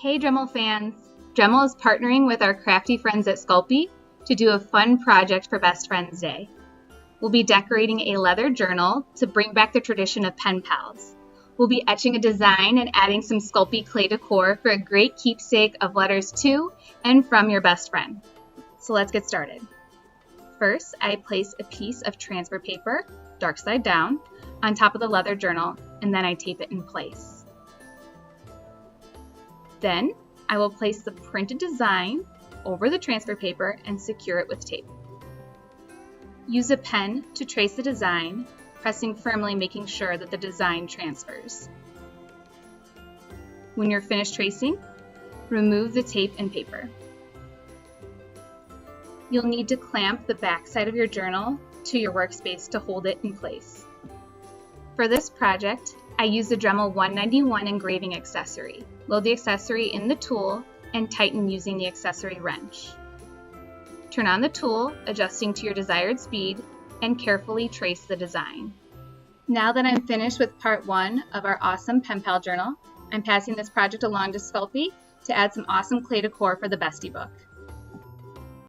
Hey Dremel fans! Dremel is partnering with our crafty friends at Sculpey to do a fun project for Best Friends Day. We'll be decorating a leather journal to bring back the tradition of pen pals. We'll be etching a design and adding some Sculpey clay decor for a great keepsake of letters to and from your best friend. So let's get started. First, I place a piece of transfer paper, dark side down, on top of the leather journal, and then I tape it in place. Then, I will place the printed design over the transfer paper and secure it with tape. Use a pen to trace the design, pressing firmly, making sure that the design transfers. When you're finished tracing, remove the tape and paper. You'll need to clamp the back side of your journal to your workspace to hold it in place. For this project, I used the Dremel 191 engraving accessory. Load the accessory in the tool and tighten using the accessory wrench. Turn on the tool, adjusting to your desired speed, and carefully trace the design. Now that I'm finished with part 1 of our awesome pen pal journal, I'm passing this project along to Sculpey to add some awesome clay decor for the bestie book.